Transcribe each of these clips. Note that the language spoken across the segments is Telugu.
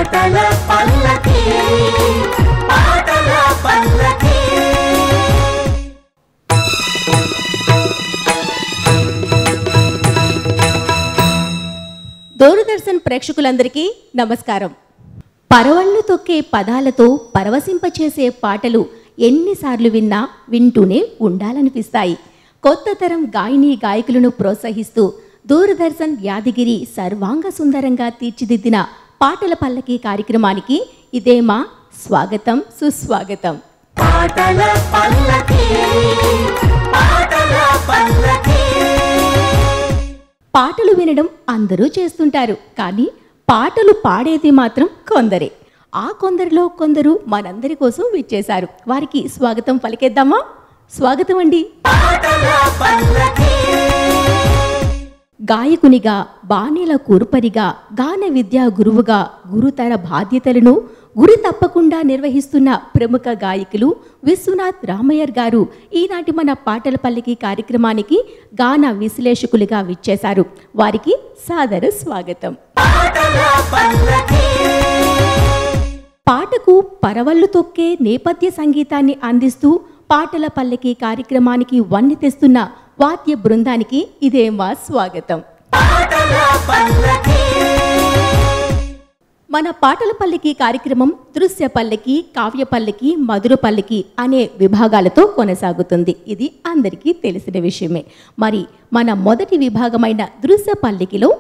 పాటల పల్లకి పాటల పల్లకి. దూరదర్శన్ ప్రేక్షకులందరికీ నమస్కారం. పరవళ్ళు తొక్కే పదాలతో పరవశింపచేసే పాటలు ఎన్నిసార్లు విన్నా వింటూనే ఉండాలనిపిస్తాయి. కొత్త తరం గాయని గాయకులను ప్రోత్సహిస్తూ దూరదర్శన్ యాదగిరి సర్వాంగ సుందరంగా తీర్చిదిద్దిన పాటల పల్లకి కార్యక్రమానికి ఇదే మా స్వాగతం సుస్వాగతం. పాటల పల్లకి పాటల పల్లకి. పాటలు వినడం అందరూ చేస్తుంటారు, కానీ పాటలు పాడేది మాత్రం కొందరే. ఆ కొందరిలో కొందరు మనందరి కోసం విచ్చేశారు. వారికి స్వాగతం పలికేద్దామా? స్వాగతం అండి. గాయకునిగా, బాణీల కూర్పరిగా, గాన విద్యా గురువుగా గురుతర బాధ్యతలను గురి తప్పకుండా నిర్వహిస్తున్న ప్రముఖ గాయకులు విశ్వనాథ్ రామయ్యర్ గారు ఈనాటి మన పాటల పల్లకి కార్యక్రమానికి గాన విశ్లేషకులుగా విచ్చేశారు. వారికి సాదర స్వాగతం. పాటకు పరవళ్ళు తొక్కే నేపథ్య సంగీతాన్ని అందిస్తూ పాటల పల్లకి కార్యక్రమానికి వన్నె తెస్తున్న వాద్య బృందానికి ఇదే మా స్వాగతం. మన పాటల పల్లకి కార్యక్రమం దృశ్య పల్లకి, కావ్య పల్లకి, మధుర పల్లకి అనే విభాగాలతో కొనసాగుతుంది. ఇది అందరికీ తెలిసిన విషయమే. మరి మన మొదటి విభాగమైన దృశ్య పల్లకిలో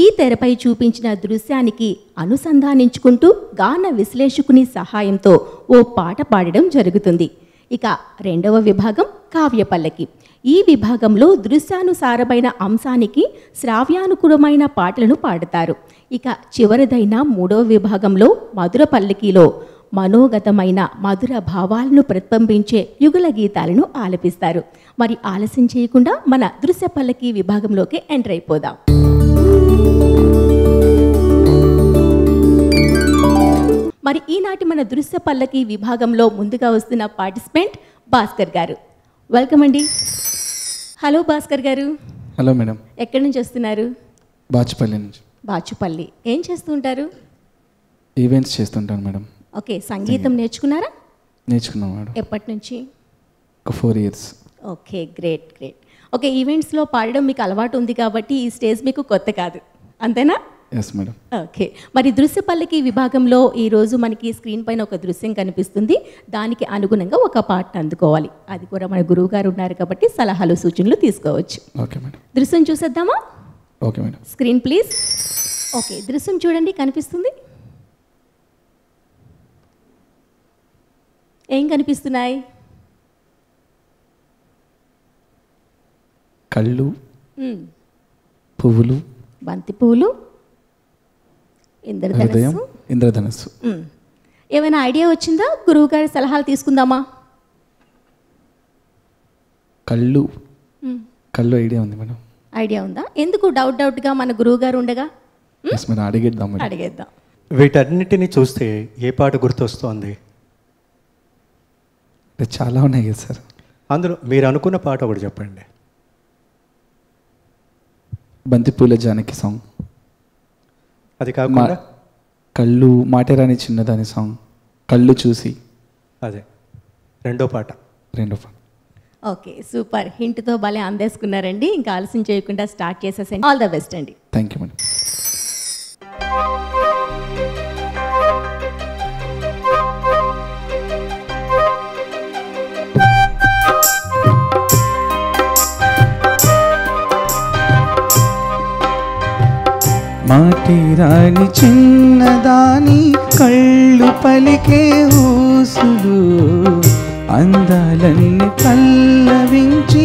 ఈ తెరపై చూపించిన దృశ్యానికి అనుసంధానించుకుంటూ గాన విశ్లేషకుని సహాయంతో ఓ పాట పాడడం జరుగుతుంది. ఇక రెండవ విభాగం కావ్య పల్లకి. ఈ విభాగంలో దృశ్యానుసారమైన అంశానికి శ్రావ్యానుకూలమైన పాటలను పాడతారు. ఇక చివరిదైన మూడవ విభాగంలో మధుర పల్లకిలో మనోగతమైన మధుర భావాలను ప్రతిబింబించే యుగల గీతాలను ఆలపిస్తారు. మరి ఆలస్యం చేయకుండా మన దృశ్య పల్లకి విభాగంలోకి ఎంటర్ అయిపోదాం. మరి ఈనాటి మన దృశ్య పల్లకి విభాగంలో ముందుగా వస్తున్న పార్టిసిపెంట్ భాస్కర్ గారు. వెల్కమ్ అండి. హలో భాస్కర్ గారు. Hello madam. ఎక్కడి నుంచి వస్తున్నారు? బాచుపల్లి నుంచి. బాచుపల్లి. ఏం చేస్తుంటారు? ఈవెంట్స్ చేస్తుంటాను మేడం. ఓకే, సంగీతం నేర్చుకున్నారా? నేర్చుకున్నాం మేడం. ఎప్పటి నుంచి? ఒక 4 years. Okay, great great. Okay, ఈవెంట్స్లో పాడడం మీకు అలవాటు ఉంది కాబట్టి ఈ స్టేజ్ మీకు కొత్త కాదు, అంతేనా? Yes madam. ఓకే, మరి దృశ్య పల్లకి విభాగంలో ఈరోజు మనకి స్క్రీన్ పైన ఒక దృశ్యం కనిపిస్తుంది. దానికి అనుగుణంగా ఒక పాటను అందుకోవాలి. అది కూడా మన గురువు గారు ఉన్నారు కాబట్టి సలహాలు సూచనలు తీసుకోవచ్చు. Okay madam. దృశ్యం చూసేద్దామా? Okay madam. Screen please. Okay, దృశ్యం చూడండి, కనిపిస్తుంది. ఏం కనిపిస్తున్నాయి? కళ్ళు, పువ్వులు, బంతి పువ్వులు, హృదయం, ఇంద్రధనస్సు. ఏమైనా ఐడియా వచ్చిందా? గురువు గారి సలహాలు తీసుకుందామా? కళ్ళు ఐడియా ఉంది మేడం. ఐడియా ఉందా? ఎందుకు డౌట్గా మన గురువు గారు ఉండగా? ఎస్ మేడం, అడిగేద్దాం మేడం. అడిగేద్దాం. వీటన్నిటిని చూస్తే ఏ పాట గుర్తొస్తోంది? చాలా ఉన్నాయి కదా సార్. అందులో మీరు అనుకున్న పాట ఒకటి చెప్పండి. బంతిపూల జానకి సాంగ్. అది కాకుండా కళ్ళు, మాటరాని చిన్నదాని సాంగ్, కళ్ళు చూసి. అదే రెండో పాట. Okay, super. హింట్తో భలే అందేసుకున్నారండి. ఇంకా ఆలస్యం చేయకుండా స్టార్ట్ చేసేసండి. ఆల్ ద బెస్ట్ అండి. Thank you madam. మాటిరాని చిన్నదాని కళ్ళు పలికే ఊసులు, అందాలన్నీ పల్లవించి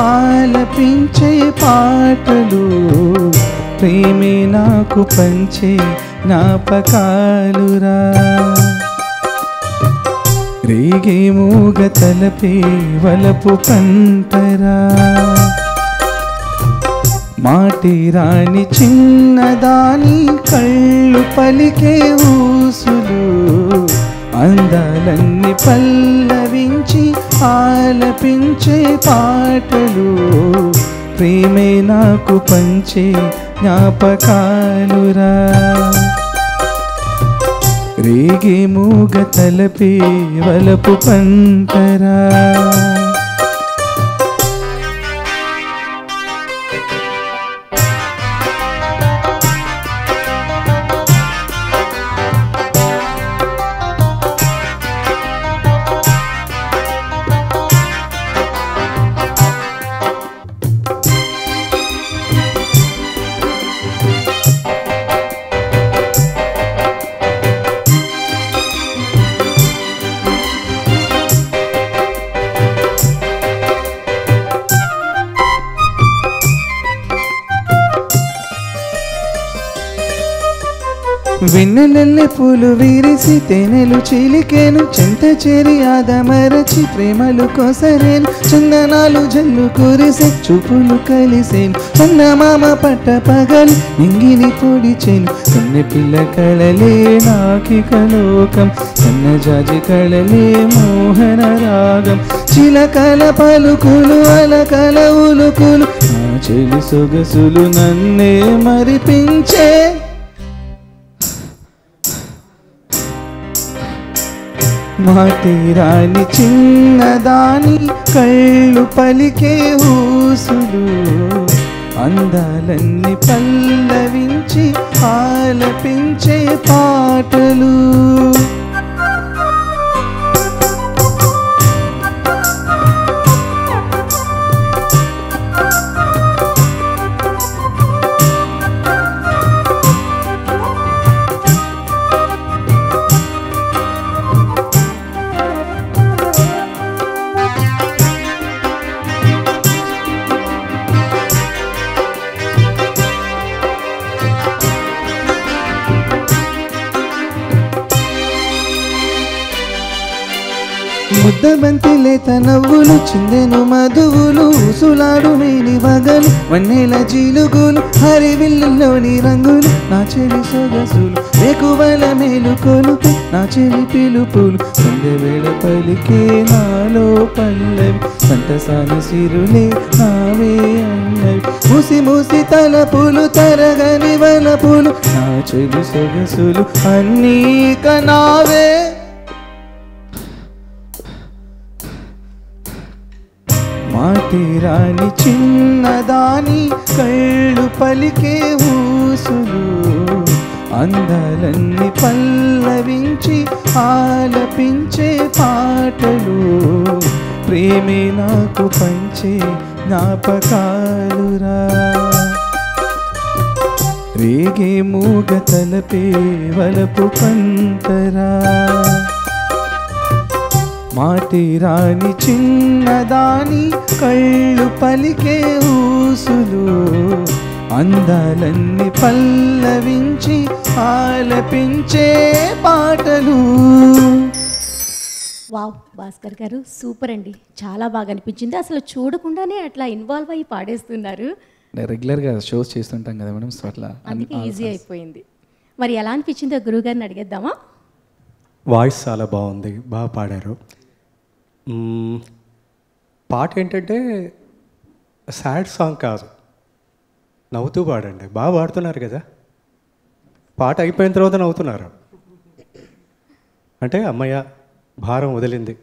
ఆలపించే పాటలు, ప్రేమే నాకు పంచే జ్ఞాపకాలురా, రేగే మూగ తలపే వలపు పంటరా. మాటిరాని చిన్నదాని కళ్ళు పలికే ఊసులు, అందాలన్నీ పల్లవించి ఆలపించే పాటలు, ప్రేమే నాకు పంచే జ్ఞాపకాలురా. రేగే మూగ తలపే వలపు పంటరా వెన్నెలెల్లె పూలు విరిసి తేనెలు చిలికేను చెంత చేరి ఆదమరచి ప్రేమలు కోసరేను చందనాలు జల్లు కురిసే చూపులు కలిసేను చందమామ పట్ట పగలు నింగిని పొడిచేను కన్నె పిల్ల కళలే నాకిక లోకం సన్నజాజి కళలే మోహన రాగం చిలకల పలుకులు అలకల ఉలుకులు నా చెలి సొగసులు నన్నే మరిపించే మాటిరాని చిన్నదాని కళ్ళు పలికే ఊసులు అందాలన్నీ పల్లవించి ఆలపించే పాటలు ముద్దబంతి లేత నవ్వులు చిందెను మధువులు ఊసులాడు మేని వగలు వన్నెల జీలుగులు హరివిల్లులోని రంగులు నా చెలి సొగసులు వేకువల మేలు కొలుపు నా చెలి పిలుపులు సంధ్యవేళ పలికే నాలో పల్లవి సంతసాని సిరులే నావే అన్నవి మూసి మూసి తలపులు తరగని వలపులు నా చెలి సొగసులు అన్నీ కనావే మాటిరాని చిన్నదాని కళ్ళు పలికే ఊసులు అందాలన్నీ పల్లవించి ఆలపించే పాటలు ప్రేమే నాకు పంచే జ్ఞాపకాలురా రేగే మూగ తలపే వలపు పంటరా మాటిరాని చిన్నదాని కళ్ళు పలికే ఊసులు అందాలన్నీ పల్లవించి ఆలపించే పాటలు. వావ్ భాస్కర్ గారు సూపర్ అండి, చాలా బాగా అనిపించింది. అసలు చూడకుండానే అట్లా ఇన్వాల్వ్ అయ్యి పాడేస్తున్నారు. రెగ్యులర్గా షోస్ చేస్తుంటాం కదా మేడం, సో అట్లా అందుకే ఈజీ అయిపోయింది. మరి ఎలా అనిపించిందో గురువు గారిని అడిగేద్దామా? వాయిస్ చాలా బాగుంది, బాగా పాడారు. పాట ఏంటంటే సాడ్ సాంగ్ కాదు, నవ్వుతూ పాడండి. బాగా పాడుతున్నారు కదా, పాట అయిపోయిన తర్వాత నవ్వుతున్నారు అంటే అమ్మయ్య భారం వదిలింది.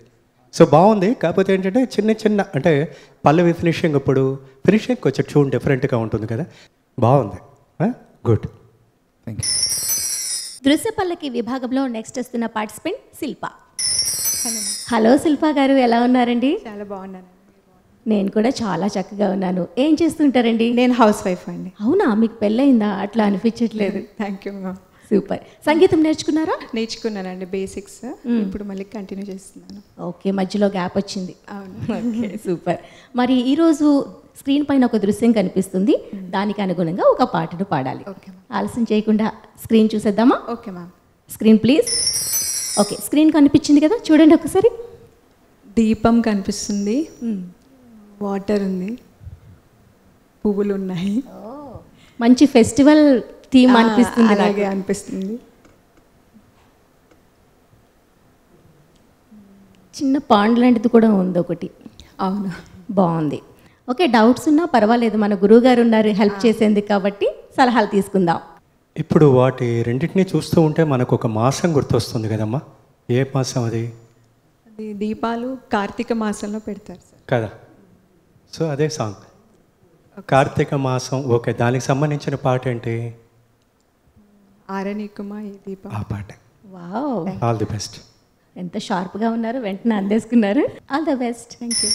సో బాగుంది. కాకపోతే ఏంటంటే చిన్న చిన్న అంటే పల్లవి ఫినిషింగ్ ఇప్పుడు ఫినిషింగ్ కొంచెం ట్యూన్ డిఫరెంట్గా ఉంటుంది కదా, బాగుంది. Good, thank you. దృశ్య పల్లకి విభాగంలో నెక్స్ట్ వస్తున్న పార్టిసిపెంట్ శిల్ప. హలో శిల్ప గారు, ఎలా ఉన్నారండి? చాలా బాగున్నాను. నేను కూడా చాలా చక్కగా ఉన్నాను. ఏం చేస్తుంటారండి? నేను హౌస్ వైఫ్ అండి. అవునా, మీకు పెళ్ళయిందా? అట్లా అనిపించట్లేదు. Thank you ma'am. సూపర్. సంగీతం నేర్చుకున్నారా? నేర్చుకున్నానండి, బేసిక్స్. ఇప్పుడు మళ్ళీ కంటిన్యూ చేస్తున్నాను. ఓకే, మధ్యలో గ్యాప్ వచ్చింది. అవును. Okay, super. మరి ఈరోజు స్క్రీన్ పైన ఒక దృశ్యం కనిపిస్తుంది, దానికి అనుగుణంగా ఒక పాటను పాడాలి. ఓకే. ఆలస్యం చేయకుండా స్క్రీన్ చూసేద్దామా? Okay ma'am. Screen please. Okay, screen కనిపించింది కదా, చూడండి ఒకసారి. దీపం కనిపిస్తుంది, వాటర్ ఉంది, పువ్వులు ఉన్నాయి. మంచి ఫెస్టివల్ థీమ్ అనిపిస్తుంది. అలాగే అనిపిస్తుంది. చిన్న పాండ్ లాంటిది కూడా ఉంది ఒకటి. అవును, బాగుంది. ఓకే, డౌట్స్ ఉన్నా పర్వాలేదు, మన గురువు గారు ఉన్నారు హెల్ప్ చేసేందుకు, కాబట్టి సలహాలు తీసుకుందాం. ఇప్పుడు వాటి రెండింటినీ చూస్తూ ఉంటే మనకు ఒక మాసం గుర్తొస్తుంది కదమ్మా. ఏ మాసం అది? అది దీపాలు కార్తీక మాసంలో పెడతారు సార్. కదా. సో అదే సాంగ్ కార్తీక మాసం. ఓకే, దానికి సంబంధించిన పాట ఏంటి? ఆరనీకుమా ఈ దీపం. ఆ పాట. Wow, all the best. ఎంత షార్ప్గా ఉన్నారు, వెంటనే అందేసుకున్నారు. All the best. Thank you.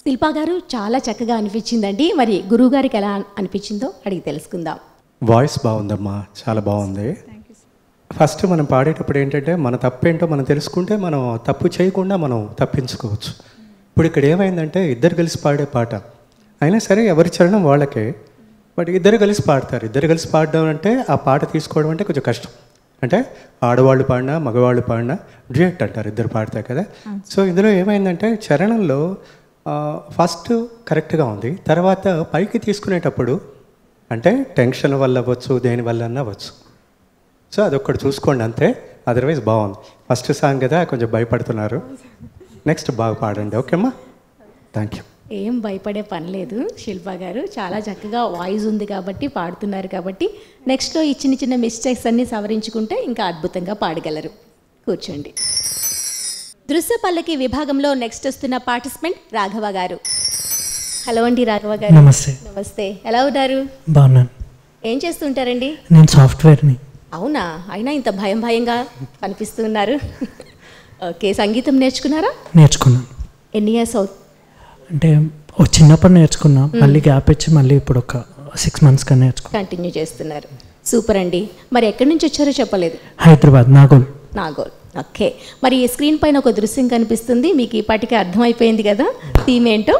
Shilpa garu చాలా చక్కగా అనిపించిందండి. మరి గురువు గారికి ఎలా అనిపించిందో అడిగి తెలుసుకుందాం. వాయిస్ బాగుందమ్మా, చాలా బాగుంది. ఫస్ట్ మనం పాడేటప్పుడు ఏంటంటే మన తప్పేంటో మనం తెలుసుకుంటే మనం తప్పు చేయకుండా మనం తప్పించుకోవచ్చు. ఇప్పుడు ఇక్కడ ఏమైందంటే ఇద్దరు కలిసి పాడే పాట అయినా సరే ఎవరి చరణం వాళ్ళకే, బట్ ఇద్దరు కలిసి పాడతారు. ఇద్దరు కలిసి పాడడం అంటే ఆ పాట తీసుకోవడం అంటే కొంచెం కష్టం. అంటే ఆడవాళ్ళు పాడినా మగవాళ్ళు పాడినా డ్యూయట్ అంటారు, ఇద్దరు పాడతారు కదా. సో ఇందులో ఏమైందంటే చరణంలో ఫస్ట్ కరెక్ట్గా ఉంది, తర్వాత పైకి తీసుకునేటప్పుడు అంటే టెన్షన్ వల్ల అవ్వచ్చు, దేని వల్ల అన్నా అవ్వచ్చు. సో అదొక్కటి చూసుకోండి అంతే, అదర్వైజ్ బాగుంది. ఫస్ట్ సాంగ్ కదా కొంచెం భయపడుతున్నారు, నెక్స్ట్ బాగా పాడండి. ఓకేమ్మా, థ్యాంక్ యూ. ఏం భయపడే పని లేదు శిల్పా గారు, చాలా చక్కగా వాయిస్ ఉంది కాబట్టి పాడుతున్నారు కాబట్టి నెక్స్ట్లో ఈ చిన్న చిన్న మిస్టేక్స్ అన్నీ సవరించుకుంటే ఇంకా అద్భుతంగా పాడగలరు. కూర్చోండి. దృశ్య పల్లకి విభాగంలో నెక్స్ట్ వస్తున్న పార్టిసిపెంట్ రాఘవ గారు. హలో అండి రాఘవ గారు. నమస్తే. నమస్తే, ఎలా ఉన్నారు? బాగున్నాను. ఏం చేస్తుంటారండి? నేను సాఫ్ట్వేర్ని. అవునా, అయినా ఇంత భయం భయంగా కనిపిస్తున్నారు. ఓకే, సంగీతం నేర్చుకున్నారా? నేర్చుకున్నాను. ఎన్ని ఇయర్స్ అవుతుంది? అంటే చిన్నప్పుడు నేర్చుకున్నా, మళ్ళీ గ్యాప్ ఇచ్చి మళ్ళీ ఇప్పుడు ఒక 6 months కన్నా నేర్చుకున్నాను. కంటిన్యూ చేస్తున్నారు. సూపర్ అండి. మరి ఎక్కడి నుంచి వచ్చారో చెప్పలేదు. హైదరాబాద్, నాగోల్. నాగోల్. ఓకే, మరి స్క్రీన్ పైన ఒక దృశ్యం కనిపిస్తుంది, మీకు ఇప్పటికే అర్థమైపోయింది కదా థీమ్ ఏంటో.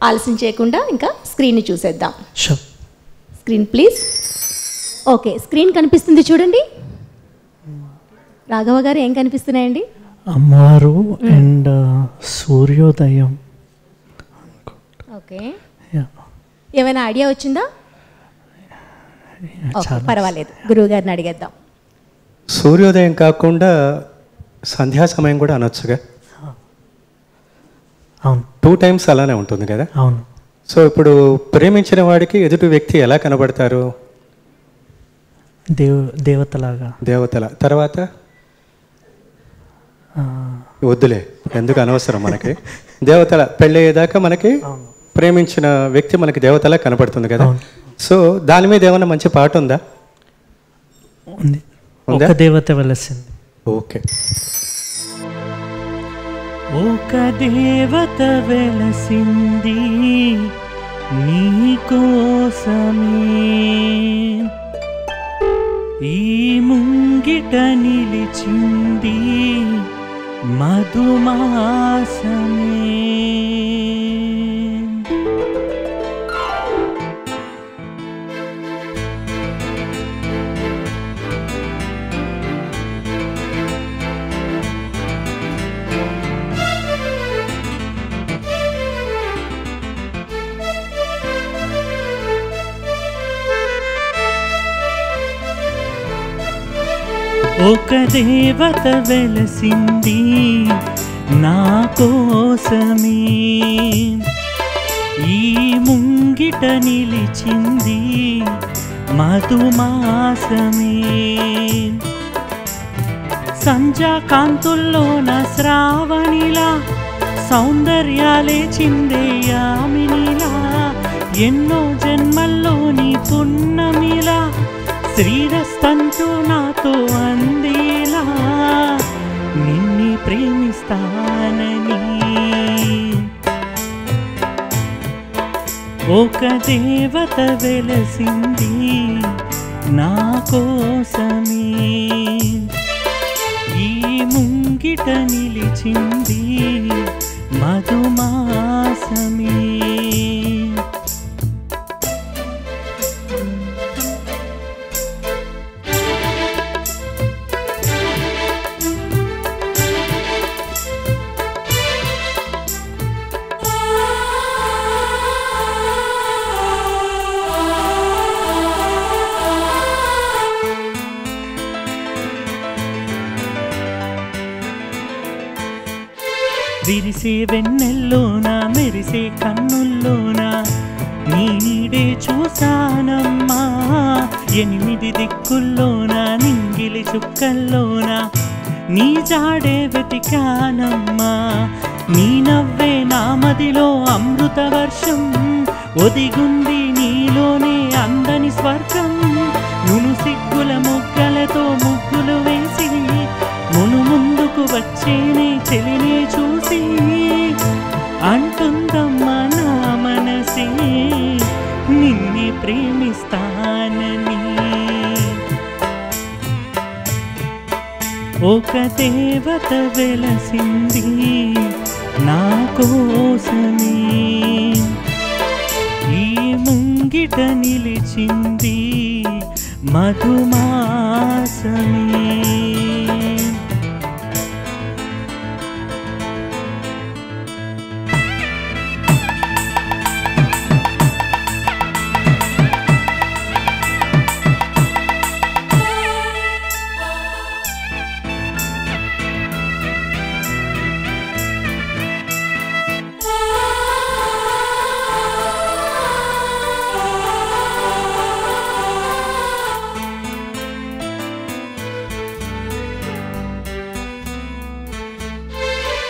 ఆలస్యం చేయకుండా ఇంకా స్క్రీన్ని చూసేద్దాం. Sure. Screen please. Okay, screen కనిపిస్తుంది చూడండి. రాఘవ గారు ఏం కనిపిస్తున్నాయండి? అమ్మవారు అండ్ సూర్యోదయం. Okay, Yeah. ఏమైనా ఐడియా వచ్చిందా? ఓకే, చాలా పర్వాలేదు, గురువు గారిని అడిగేద్దాం. సూర్యోదయం కాకుండా సంధ్యా సమయం కూడా అనొచ్చుగా. అవును 2 times అలానే ఉంటుంది కదా. అవును. సో ఇప్పుడు ప్రేమించిన వాడికి ఎదుటి వ్యక్తి ఎలా కనబడతారు? దేవతలాగా. దేవతల. తర్వాత వద్దులే, ఎందుకు అనవసరం మనకి. దేవతల పెళ్ళయ్యేదాకా మనకి ప్రేమించిన వ్యక్తి మనకి దేవతలా కనపడుతుంది కదా. సో దాని మీద ఏమైనా మంచి పాట ఉందా? ఉంది. ఒక దేవత వెలసింది. ఓకే. ఒక దేవత వెలసింది నీ కోసమే, ఈ ముంగిట నిలిచింది మధుమాసమే. ఒక దేవత వెలసింది నా కోసమే, ఈ ముంగిట నిలిచింది మధుమాసమే. సంధ్యా కాంతుల్లోన శ్రావణిలా, సౌందర్యాలే చిందే యామినిలా, ఎన్నో జన్మల్లోని పున్నమిలా, శ్రీరస్తంటూ నాతో అందేలా, నిన్ను ప్రేమిస్తానని. ఒక దేవత వెలసింది నా కోసమే, ఈ ముంగిట నిలిచింది మధుమాసమే. విరిసే వెన్నెల్లోన మెరిసే కన్నుల్లోన నీ నీడే చూసానమ్మా, 8 దిక్కుల్లోన నింగిలి చుక్కల్లోన నీ జాడే వెతికానమ్మా. నీ నవ్వే నా మదిలో అమృత వర్షం, ఒదిగుంది నీలోనే అందని స్వర్గం. నును సిగ్గుల ముగ్గలతో ముగ్గులు వేసి మును ముందుకు వచ్చేనే చెలినే చూసి, అంటుందమ్మా నా మనసే నిన్నే ప్రేమిస్తానని. ఒక దేవత వెలసింది నా కోసమే, ఈ ముంగిట నిలిచింది మధుమాసమే.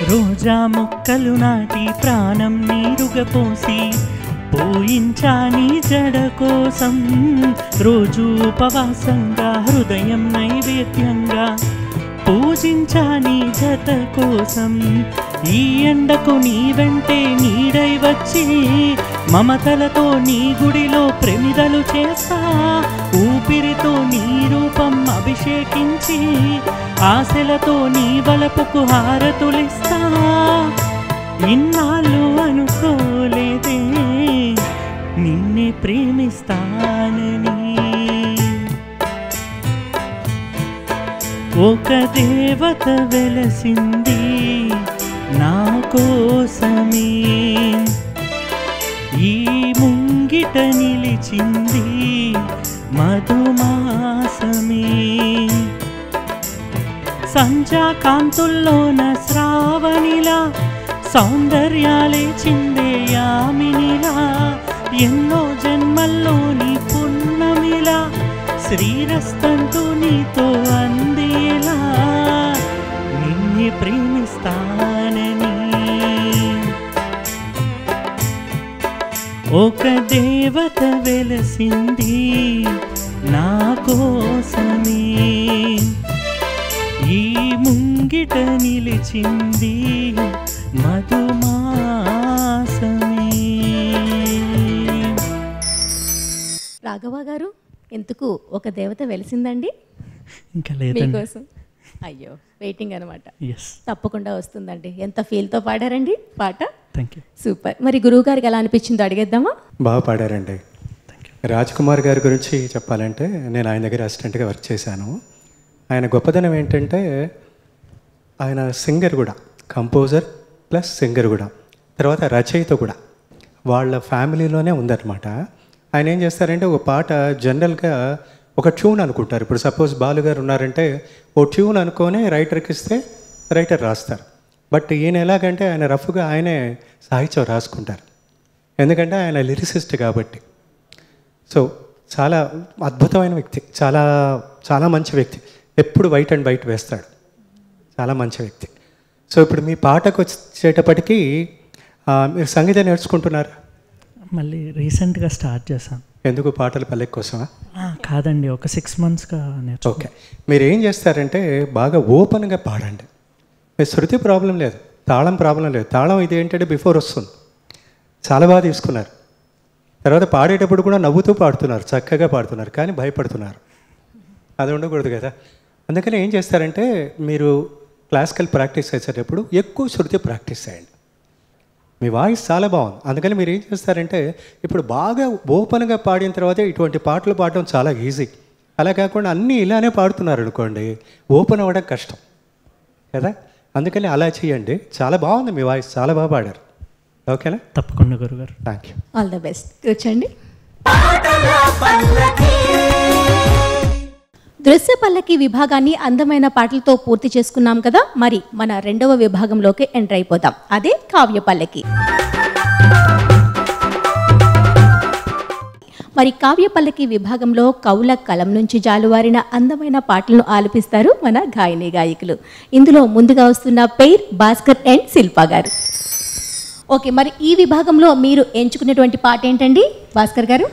రోజా మొక్కలు నాటి ప్రాణం నీరుగా పోసి పోయించా నీ జడ కోసం, రోజు ఉపవాసంగా హృదయం నైవేద్యంగా పూజించా నీ జత కోసం. ఈ ఎండకు నీ వెంటే నీడై వచ్చి మమతలతో నీ గుడిలో ప్రమిదలు చేస్తా, ఊపిరితో నీ రూపం అభిషేకించి ఆశలతో నీ వలపుకు హారతులిస్తా. ఇన్నాళ్ళు అనుకోలేదే నిన్నే ప్రేమిస్తానని. ఒక దేవత వెలసింది నా కోసమే, ఈ ముంగిట నిలిచింది మధుమాసమే. సంధ్యాకాంతుల్లోన శ్రావణిలా సౌందర్యాలే చిందే యామినిలా, ఎన్నో జన్మల్లోని పున్నమిలా శ్రీరస్తంతు నీతో అందేలా నిన్నే ప్రేమిస్తానని. ఒక దేవత వెలసింది నా కోసమే, ఈ ముంగిట నిలిచింది మధుమాసమే. రాఘవ గారు, ఎందుకు ఒక దేవత వెలిసిందండి ఇంకా లేదండి. మీకోసం? అయ్యో, వెయిటింగ్ అనమాట. ఎస్, తప్పకుండా వస్తుందండి. ఎంత ఫీల్తో పాడారండి పాట. Thank you. సూపర్. మరి గురువు గారికి ఎలా అనిపించిందో అడిగేద్దామా? బాగా పాడారండి. రాజ్ కుమార్ గారి గురించి చెప్పాలంటే నేను ఆయన దగ్గర అసిస్టెంట్గా వర్క్ చేశాను. ఆయన గొప్పదనం ఏంటంటే ఆయన సింగర్ కూడా, కంపోజర్ ప్లస్ సింగర్ కూడా, తర్వాత రచయిత కూడా. వాళ్ళ ఫ్యామిలీలోనే ఉందన్నమాట. ఆయన ఏం చేస్తారంటే ఒక పాట జనరల్గా ఒక ట్యూన్ అనుకుంటారు. ఇప్పుడు సపోజ్ బాలు గారు ఉన్నారంటే ఓ ట్యూన్ అనుకొని రైటర్కి ఇస్తే రైటర్ రాస్తారు. బట్ ఈయన ఎలాగంటే ఆయన రఫ్గా ఆయనే సాహిత్యం రాసుకుంటారు, ఎందుకంటే ఆయన లిరిసిస్ట్ కాబట్టి. సో చాలా అద్భుతమైన వ్యక్తి, చాలా చాలా మంచి వ్యక్తి. ఎప్పుడు వైట్ అండ్ వైట్ వేస్తాడు, చాలా మంచి వ్యక్తి. సో ఇప్పుడు మీ పాటకు వచ్చేటప్పటికీ మీరు సంగీతం నేర్చుకుంటున్నారు? మళ్ళీ రీసెంట్గా స్టార్ట్ చేశాను. ఎందుకు, పాటల పల్లె కోసమా? కాదండి, ఒక 6 monthsగా నేర్చుకో. ఓకే, మీరు ఏం చేస్తారంటే బాగా ఓపెన్గా పాడండి. మీ శృతి ప్రాబ్లం లేదు, తాళం ప్రాబ్లం లేదు. తాళం ఇది ఏంటంటే బిఫోర్ వస్తుంది, చాలా బాగా తీసుకున్నారు. తర్వాత పాడేటప్పుడు కూడా నవ్వుతూ పాడుతున్నారు, చక్కగా పాడుతున్నారు, కానీ భయపడుతున్నారు. అది ఉండకూడదు కదా. అందుకని ఏం చేస్తారంటే మీరు క్లాసికల్ ప్రాక్టీస్ చేసేటప్పుడు ఎక్కువ శృతి ప్రాక్టీస్ చేయండి. మీ వాయిస్ చాలా బాగుంది, అందుకని మీరు ఏం చేస్తారంటే ఇప్పుడు బాగా ఓపెన్గా పాడిన తర్వాత ఇటువంటి పాటలు పాడడం చాలా ఈజీ. అలా కాకుండా అన్నీ ఇలానే పాడుతున్నారు అనుకోండి, ఓపెన్ అవ్వడం కష్టం కదా. అందుకని అలా చేయండి. చాలా బాగుంది మీ వాయిస్, చాలా బాగా పాడారు. ఓకేనా? తప్పకుండా గురుగారు. Thank you. All the best. కూర్చోండి. దృశ్య పల్లకి విభాగాన్ని అందమైన పాటలతో పూర్తి చేసుకున్నాం కదా. మరి మన రెండవ విభాగంలోకి ఎంటర్ అయిపోదాం, అదే కావ్య పల్లకి. మరి కావ్య పల్లకి విభాగంలో కవుల కలం నుంచి జాలువారిన అందమైన పాటలను ఆలపిస్తారు మన గాయని గాయకులు. ఇందులో ముందుగా వస్తున్న పెయిర్ భాస్కర్ అండ్ శిల్పా గారు. ఓకే, మరి ఈ విభాగంలో మీరు ఎంచుకునేటువంటి పాట ఏంటండి భాస్కర్ గారు?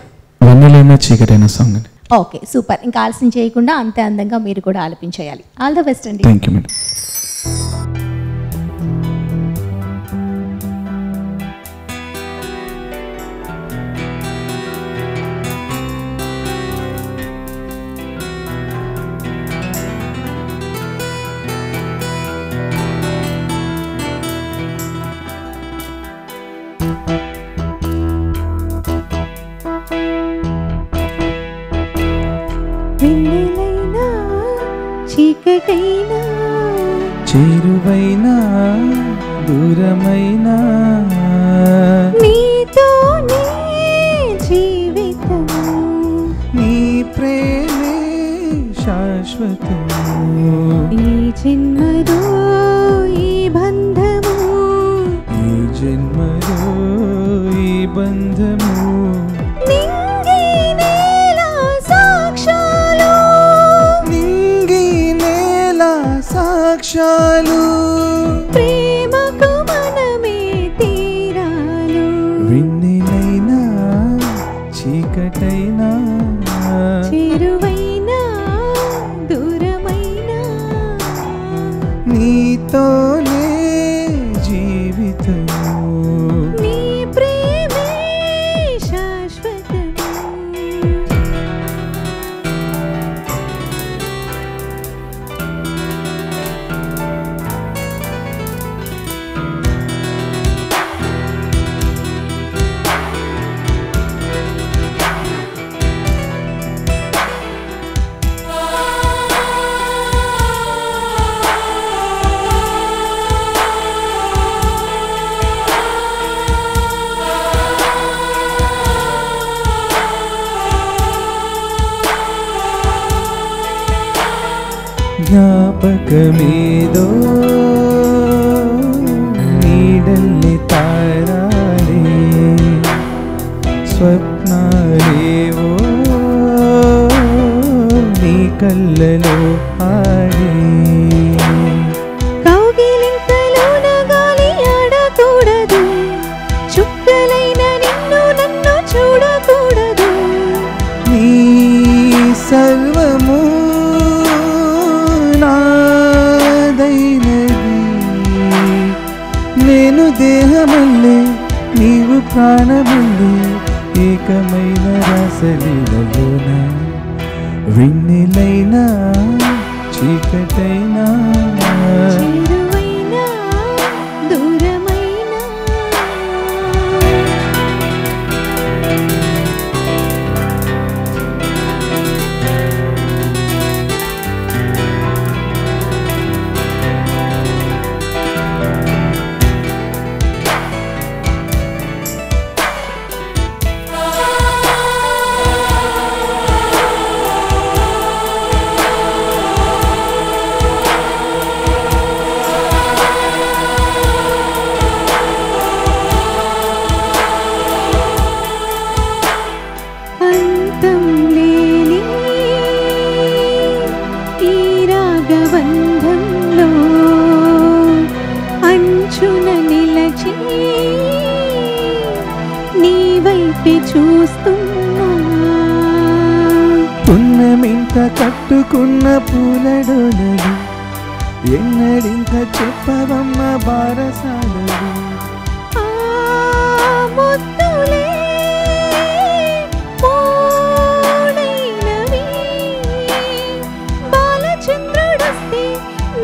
వెన్నెలైన చీకటైన సాంగ్ అండి. Okay, super. ఇంకా ఆలస్యం చేయకుండా అంతే అందంగా మీరు కూడా ఆలపించేయాలి. ఆల్ ద బెస్ట్ అండి. Thank you madam. వెన్నెలైనా చీకటైనా చేరువైనా దూరమైనా నీతోనే జీవితం, నీ ప్రేమే శాశ్వతము. ఈ జన్మలో ఈ బంధము, ఈ జన్మలో ఈ బంధము. నింగి నేల సాక్ష్యాలు, నింగి నేల సాక్ష్యాలు, ప్రేమకు మనమే తీరాలు. వెన్నెలైనా చీకటైనా చేరువైనా దూరమైనా నీతోనే జీవితము. నీ ప్రేమే శాశ్వతము. జ్ఞాపకమేదో నీడల్ని తారాలే స్వప్నాలేవో నీ కళ్ళలో ఆడే కౌగిలింతలోన గాలి ఆడకూడదు చుక్కలైన నిన్ను నన్ను చూడకూడదు నీ సర్వము నాదైనది నేను దేహమల్లే నీవు ప్రాణమల్లే ఏకమైన రసలీలలోన వెన్నెలైనా చీకటైనా చేరువైనా దూరమైనా అంతం లేని ఈ రాగబంధంలో అంచున నిలచి నీ వైపే చూస్తున్నా పున్నమింక కట్టుకున్న పూలడోలలు ఎన్నడింక చెప్పవమ్మ బారసాలలు ఆ ముద్దులే మోడైనవి బాలచంద్రుడొస్తే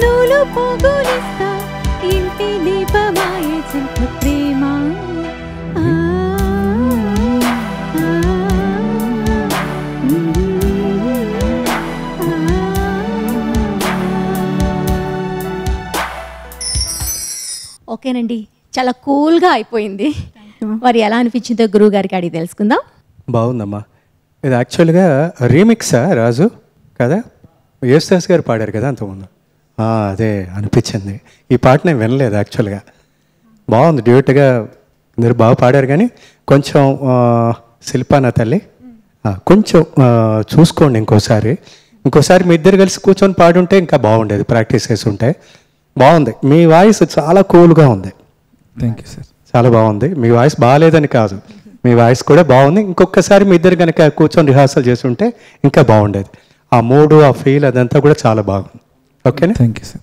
నూలు పోగులిస్తా ఇంటి దీపమాయ చింత ప్రేమ ఆ, ఆ, ఓకేనండి, చాలా కూల్గా అయిపోయింది. మరి ఎలా అనిపించిందో గురువు గారికి అడిగి తెలుసుకుందాం. బాగుందమ్మా. ఇది యాక్చువల్గా రీమిక్సా రాజు కదా? యేసుదాస్ గారు పాడారు కదా అంతకుముందు. అదే అనిపించింది. ఈ పాట నేను వినలేదు యాక్చువల్గా. బాగుంది, డ్యూట్గా మీరు బాగా పాడారు. కానీ కొంచెం శిల్పానా తల్లి కొంచెం చూసుకోండి ఇంకోసారి మీ ఇద్దరు కలిసి కూర్చొని పాడుంటే ఇంకా బాగుండేది. ప్రాక్టీస్ చేసి ఉంటే బాగుంది. మీ వాయిస్ చాలా కూల్గా ఉంది. Thank you sir. చాలా బాగుంది. మీ వాయిస్ బాగాలేదని కాదు, మీ వాయిస్ కూడా బాగుంది. ఇంకొకసారి మీ ఇద్దరు కనుక కూర్చొని రిహార్సల్ చేసి ఉంటే ఇంకా బాగుండేది. ఆ మూడు, ఆ ఫీల్ అదంతా కూడా చాలా బాగుంది. ఓకేనా? Thank you sir.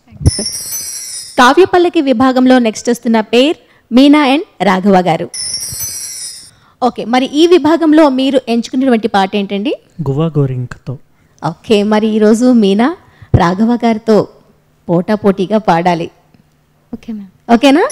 కావ్య పల్లకి విభాగంలో నెక్స్ట్ వస్తున్న పేర్ మీనా అండ్ రాఘవ గారు. ఓకే, మరి ఈ విభాగంలో మీరు ఎంచుకున్నటువంటి పాట ఏంటండి? గువ్వా గోరింకతో. ఓకే, మరి ఈరోజు మీనా రాఘవ గారితో పోటాపోటీగా పాడాలి. ఓకే మ్యామ్, ఓకేనా?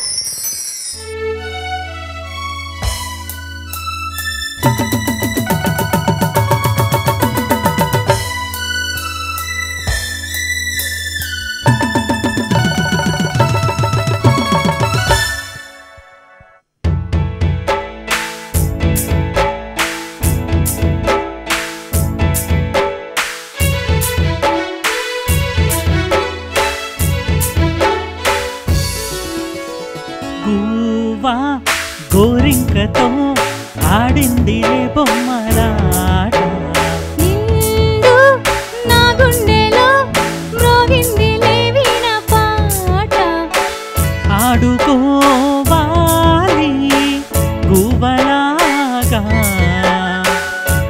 గువ్వా గోరింకతో ఆడిందిలే బొమ్మలాట, నిండు నా గుండెలో మ్రోగిందిలే వీణ పాట ఆడుకోవాలి గువ్వలాగా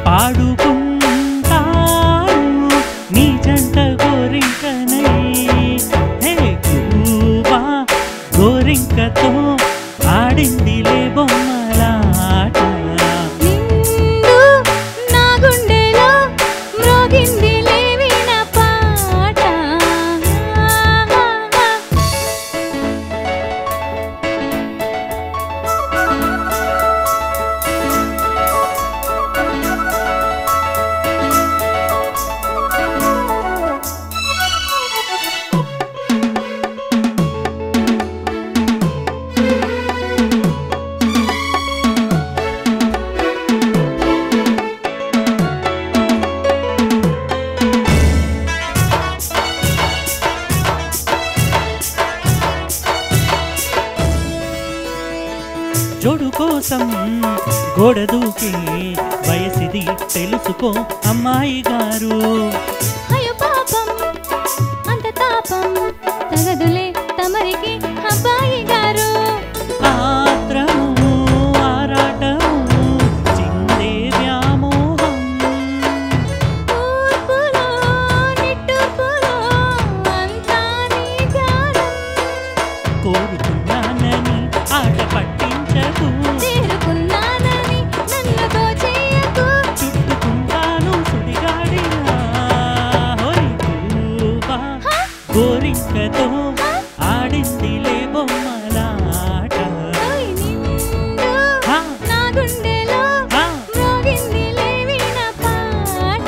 పాడుకుంటారు నీ జంట గోరింకనై. హే గువ్వా గోరింకతో ఆడిందిలే బొమ్మలాట, నిండు నా గుండెలో మ్రోగిందిలే వీణ పాట జోడు కోసం గోడ దూకే వయసిది తెలుసుకో అమ్మాయి గారు. అయ్యో పాపం అంత తాపం తగదులే తమరికి అబ్బాయి గారు. ఆత్రము ఆరాటము చిందే వ్యామోహం ఊర్పులో నిట్టూర్పులో అంతా నీ ధ్యానం. కోరుకున్నానని ఆట పట్టించకు, చేరుకున్నానని నన్ను దోచేయకు. చుట్టుకుంటాను సుడిగాడిలా. హోయ్ పూవా గోరింకతో ఆడిందిలే బొమ్మలాట. ఓయ్ నిండు హా, నా గుండెలో హా. మ్రోగిందిలే వీణ పాట.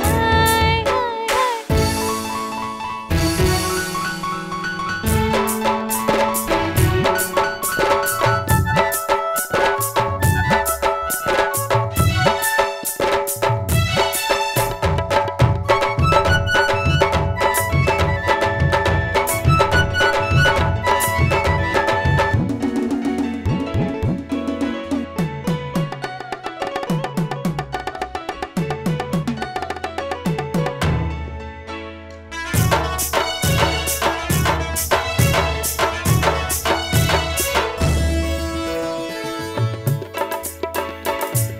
Hi hi hi.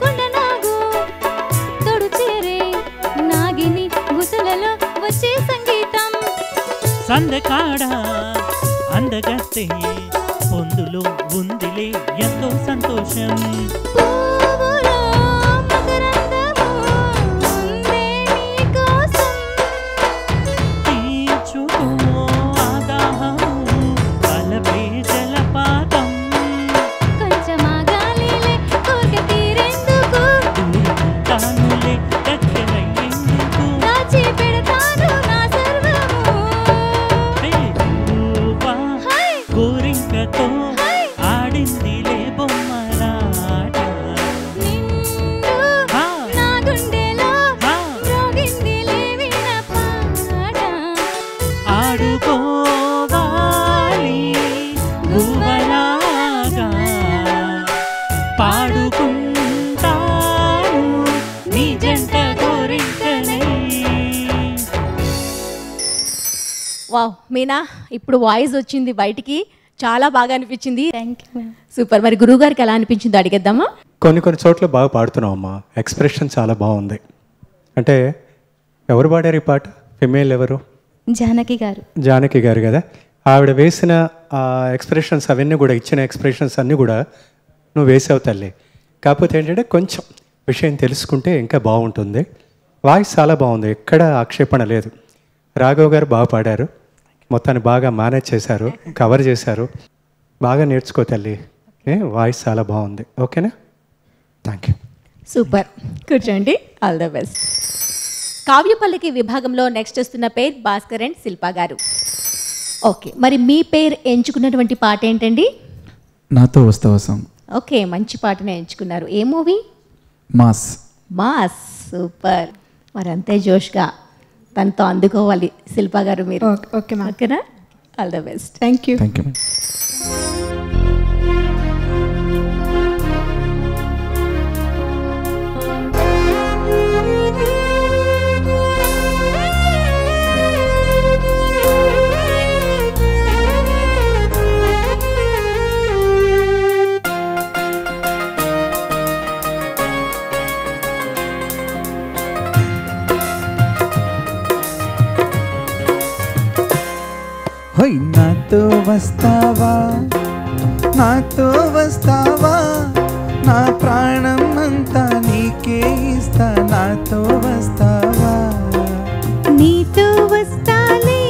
కొండనాగు తొడు చేరే నాగిని గుసలలో వచ్చే సంగీతం. సందకాడ అందగస్తే పొందులో ఉందిలే ఎంతో సంతోషం. పువ్వులో మకరందము ఉందే నీకోసం. తీర్చుకో ఆదాహము కలపే జలపాతం. కొంచెం ఆగాలిలే కోరిక తీరేందుకు. దూరుకుంటానులే దగ్గరయ్యేందుకు. దాచి పెడతాను నా సర్వము. హే పూవా హాయ్ గోరింకతో హాయ్. ఆడిందిలే బొమ్మలాట. నిండు హా, నా గుండెలో హా. మ్రోగిందిలే వీణ పాట. ఆడుకోవాలి గువ్వలాగా పాడుకుంటాను నీ జంట గోరింకనై. వావ్ మీనా, ఇప్పుడు వాయిస్ వచ్చింది బయటికి, చాలా బాగా అనిపించింది. Thank you ma'am. సూపర్. మరి గురువు గారికి ఎలా అనిపించిందో అడిగేద్దామా? కొన్ని చోట్ల బాగా పాడుతున్నావు అమ్మా. ఎక్స్ప్రెషన్ చాలా బాగుంది. అంటే ఎవరు పాడారు ఈ పాట? ఫిమేల్ ఎవరు? జానకి గారు. జానకి గారు కదా. ఆవిడ వేసిన ఎక్స్ప్రెషన్స్ అవన్నీ కూడా, ఇచ్చిన ఎక్స్ప్రెషన్స్ అన్నీ కూడా నువ్వు వేసావు తల్లి. కాకపోతే ఏంటంటే కొంచెం విషయం తెలుసుకుంటే ఇంకా బాగుంటుంది. వాయిస్ చాలా బాగుంది, ఎక్కడ ఆక్షేపణ లేదు. రాఘవ్ గారు బాగా పాడారు, మొత్తాన్ని బాగా మేనేజ్ చేశారు, కవర్ చేశారు. బాగా నేర్చుకో తల్లి. వాయిస్ చాలా బాగుంది. ఓకేనా? Thank you. సూపర్. కూర్చోండి. All the best. కావ్యపల్లికి విభాగంలో నెక్స్ట్ వస్తున్న పేరు భాస్కర్ అండ్ శిల్ప గారు. ఓకే, మరి మీ పేరు ఎంచుకున్నటువంటి పాట ఏంటండి? నాతో వస్తావా సాంగ్. ఓకే, మంచి పాటనే ఎంచుకున్నారు. ఏ మూవీ? మాస్. మాస్. సూపర్. మరి అంతే జోష్గా తనతో అందుకోవాలి శిల్ప గారు మీరు. Okay ma'am. ఓకేనా? All the best. Thank you. Thank you. హోయ్ నాతో వస్తావా, నాతో వస్తావా, నా ప్రాణం అంతా నీకే ఇస్తా, నాతో వస్తావా. నీతో వస్తాలే,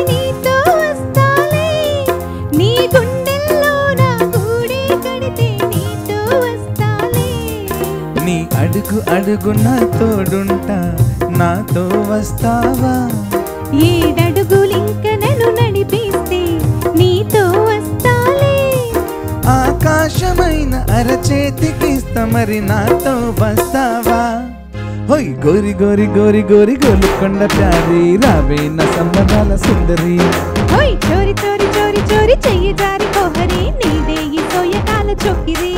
నీతో వస్తాలే, నీ గుండెల్లో నా గూడే కడితే నీతో వస్తాలే. నీ అడుగు అడుగున తోడుంటా, నాతో వస్తావా. ఏడడుగులింక నన్ను నడిపిస్తే నీతో వస్తాలే. ఆకాశమైన అరచేతికిస్తా, మరి నాతో వస్తావా. హోయ్ గోరి గోరి గోరి గోరి గోలుకొండ ప్యారి, రావే నా సంబరాల సుందరి. ఓయ్ చోరి చోరి చోరి చోరి చెయ్యి జారి కోహరి, నీదే ఈ సోయగా చొక్కిరి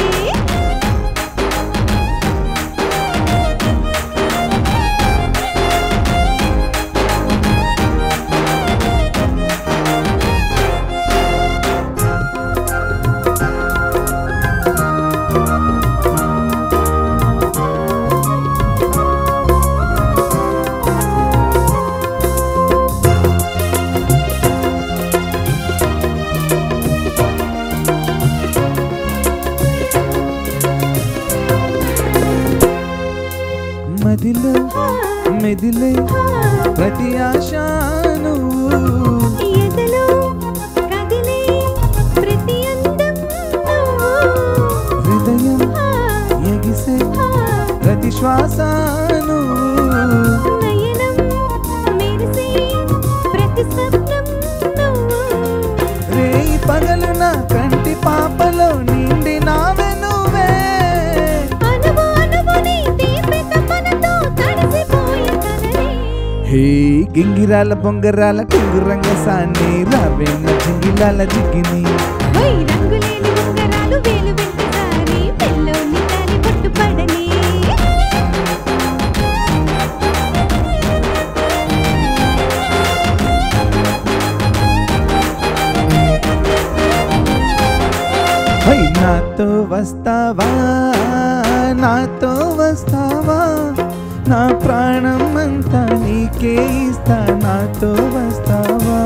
మదిలో మెదిలే ప్రతి ఆశాను ఎదలో కదిలే ప్రతి అందం హృదయం ఎగిసే ప్రతి శ్వాసను నయనం మెరిసే ప్రతి స్వప్నం రేయి పగలు నా కంటి పాపలో నిండినావే నువ్వే అనుమానముని తీపి తపనతో తడిసిపోయే కలలే హే గింగిరాల బొంగరాల కుంగురంగ సాన్ని రావేన్న జింగిలాల జిగిని వై రంగులేని ఉంగరాలు వేలు వెంటసారి పెళ్ళోని తాలి పట్టుపడని హై నాతో వస్తావా నాతో వస్తావా నా ప్రాణం అంతా నీకే ఇస్తా నాతో వస్తావా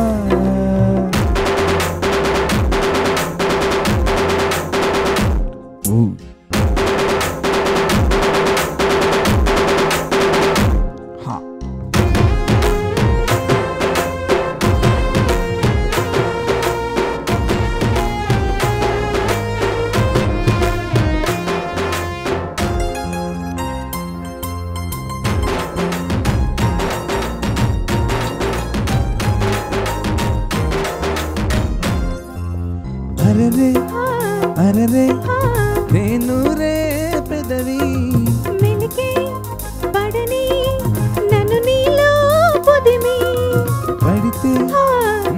అరరే అరరే నేను రే పెదవి మెలికే పడని నన్ను నీలో పొదిమి పడితే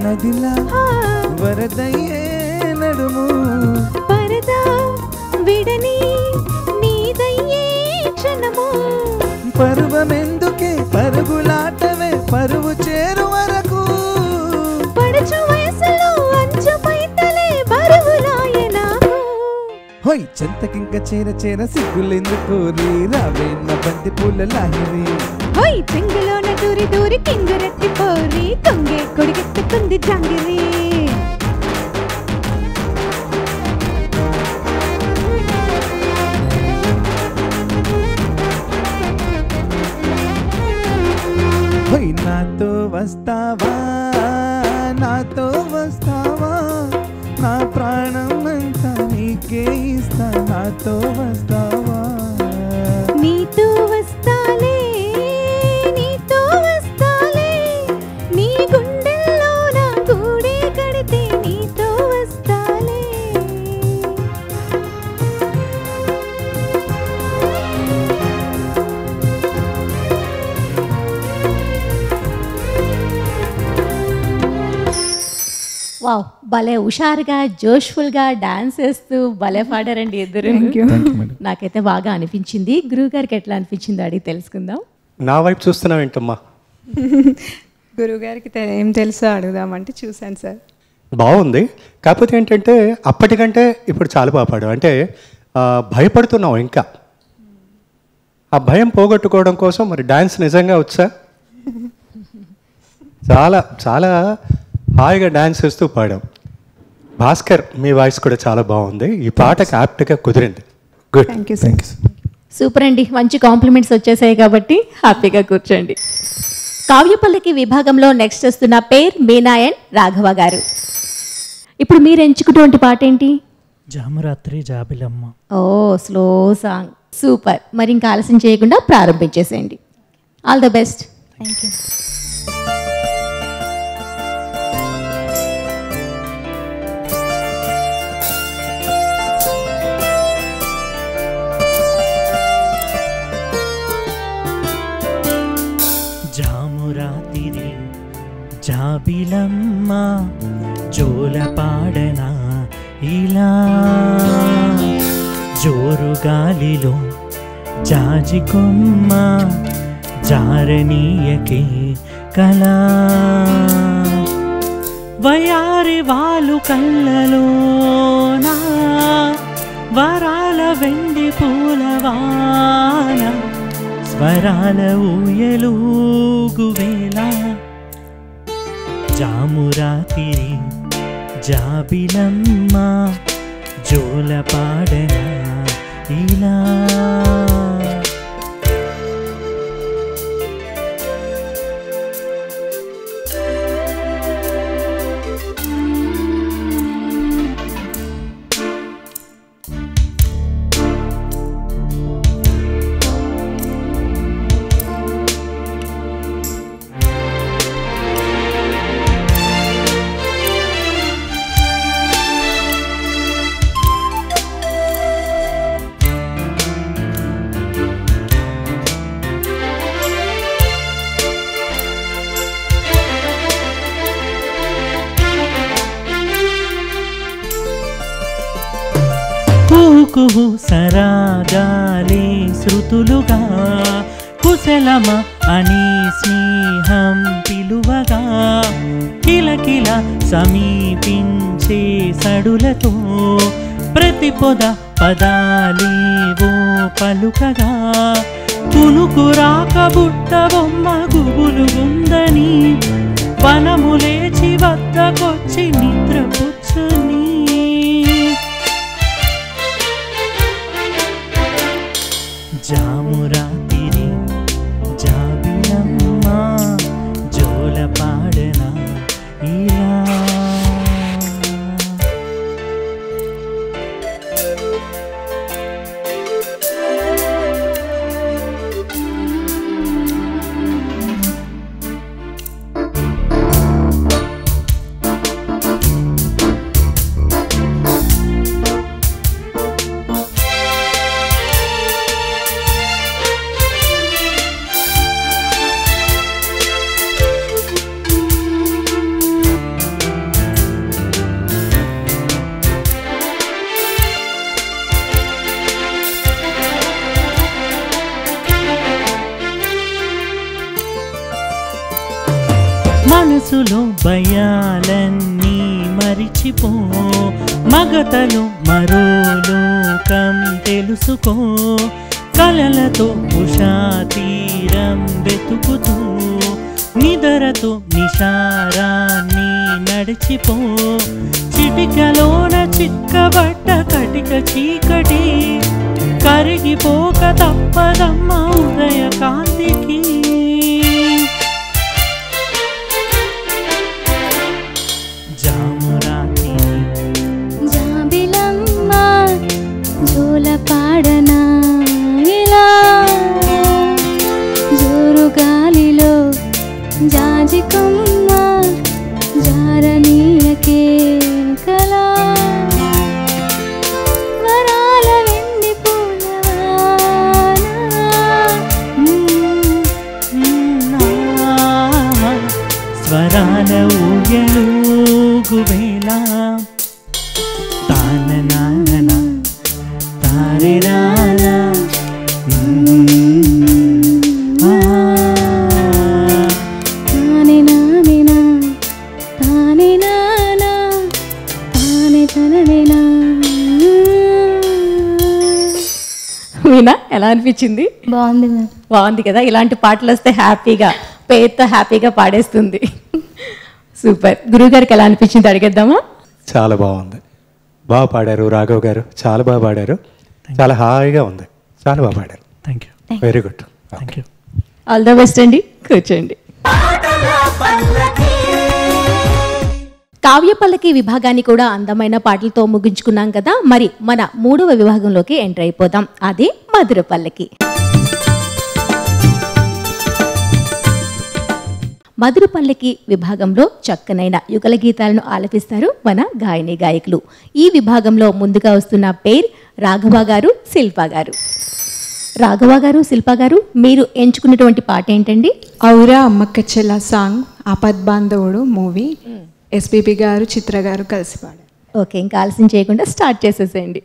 నదిలా వరదయ్యే నడుము పరదా విడని నీదయ్యే క్షణము పరువమెందుకే పరుగులాటవే పరువు చేరు వరకు పడచు వయసులో అంచు పైతలే బరువులాయే నాకు హోయ్ చెంతకింక చేర చేర సిగ్గులెందుకు రీ రావేన్న బంతి పూల లాహిరి హోయ్ చెంగులోన దూరి దూరి కింగురెత్తి పోరి కొంగే కొడిగెత్తుకుంది జాంగిరి హోయ్ నాతో వస్తావా నాతో వస్తావా నా ప్రాణం అంతా నీకే ఇస్తా నాతో వస్తావా నీతో వస్తాలే నీతో వస్తాలే నీ గుండెల్లో నా గూడే కడితే నీతో వస్తాలే వావ్ భలే హుషారుగా జోష్ఫుల్గా డాన్స్ చేస్తూ భలే పాడారండి ఇద్దరు నాకైతే బాగా అనిపించింది గురువు గారికి ఎట్లా అనిపించిందో అడిగి తెలుసుకుందాం. నా వైపు చూస్తున్నావు ఏంటమ్మా? గురువుగారికి ఏం తెలుసో అడుగుదామంటే చూశాను సార్. బాగుంది. కాకపోతే ఏంటంటే అప్పటికంటే ఇప్పుడు చాలా బాగా పాడావు. అంటే భయపడుతున్నావు ఇంకా, ఆ భయం పోగొట్టుకోవడం కోసం మరి డాన్స్ నిజంగా వచ్చా? చాలా చాలా హాయిగా డాన్స్ చేస్తూ పాడాం. భాస్కర్ మీ వాయిస్ కూడా చాలా బాగుంది. ఈ పాటకి యాప్ట్గా కుదిరింది. Good. Thank you sir. Super అండి, మంచి కాంప్లిమెంట్స్ వచ్చేసాయి కాబట్టి హ్యాపీగా కూర్చోండి. కావ్యపల్లకి విభాగంలో నెక్స్ట్ వస్తున్న పేర్ మీనా అండ్ రాఘవ గారు. ఇప్పుడు మీరు ఎంచుకున్నటువంటి పాట ఏంటి? జామరాత్రి జాబిలమ్మ. ఓ స్లో సాంగ్, సూపర్. మరి ఇంకా ఆలస్యం చేయకుండా ప్రారంభించేసేయండి. All the best. Thank you. జామురాతిరి జాబిలమ్మ జోల పాడనా ఇలా జోరు గాలిలో జాజి కొమ్మ జారనీయకే కళా వయారి వాలు కళ్ళలోనా వరాల వెండి పూలవాన స్వరాల ఊయలూగువేళ జామురాతిరి జాబిలమ్మ జోల పాడన ఇలా కుహు సరాగాలే శృతులుగా కుశలమ అని స్నేహం పిలువగా కిలకిల సమీపించే సడులతో ప్రతి పొద పదాలేవో పలుకగా కునుకు రాక బుట్ట బొమ్మ గుబులు ఉందని వనము లేచి వద్దకొచ్చి నిద్రపుచ్చుని జామురాతిరి జాబిలమ్మ జోల పాడన ఇలా మనసులో భయాలన్నీ మరిచిపో మగతలో మరో లోకం తెలుసుకో కలలతో ఉషా తీరం వెతుకుతూ నిదరతో నిషారాన్ని నడిచిపో చిటికలోన చిక్కబట్ట కటిక చీకటి కరిగిపోక తప్పదమ్మ ఉదయ కాంతికి పాడనా ఇలా జోరు గాలిలో జాజి కొమ్మ జారనీయకే కళా వరాల వెండి పూలవాన స్వరాల ఊయలూగువేళ తాననాన తారిరానా తానే నానేనా తానే నానా తానే తననేనా. మీనా ఎలా అనిపించింది? బాగుంది మ్యామ్. బాగుంది కదా, ఇలాంటి పాటలు వస్తే హ్యాపీగా పేరుతో హ్యాపీగా పాడేస్తుంది. సూపర్. గురువుగారికి ఎలా అనిపించింది అడిగేద్దామా? చాలా బాగుంది, బాగా పాడారు రాఘవ్ గారు, చాలా బాగా పాడారు, చాలా హాయిగా ఉంది, చాలా బాగా పాడారు. Thank you. Very good. Thank you. All the best అండి. కూర్చోండి. కావ్య పల్లకి విభాగాన్ని కూడా అందమైన పాటలతో ముగించుకున్నాం కదా, మరి మన 3వ విభాగంలోకి ఎంటర్ అయిపోదాం. అదే మధుర పల్లకి. మధుర పల్లకి విభాగంలో చక్కనైన యుగల గీతాలను ఆలపిస్తారు మన గాయని గాయకులు. ఈ విభాగంలో ముందుగా వస్తున్న పేరు రాఘవ గారు, శిల్ప గారు. రాఘవ గారు, శిల్ప గారు, మీరు ఎంచుకున్నటువంటి పాట ఏంటండి? ఔరా అమ్మక్క చెల్ల సాంగ్, ఆపద్ బాంధవుడు మూవీ. ఎస్పీపీ గారు, చిత్ర గారు కలిసి పాడారు. ఓకే, ఇంకా ఆలస్యం చేయకుండా స్టార్ట్ చేసేసేయండి.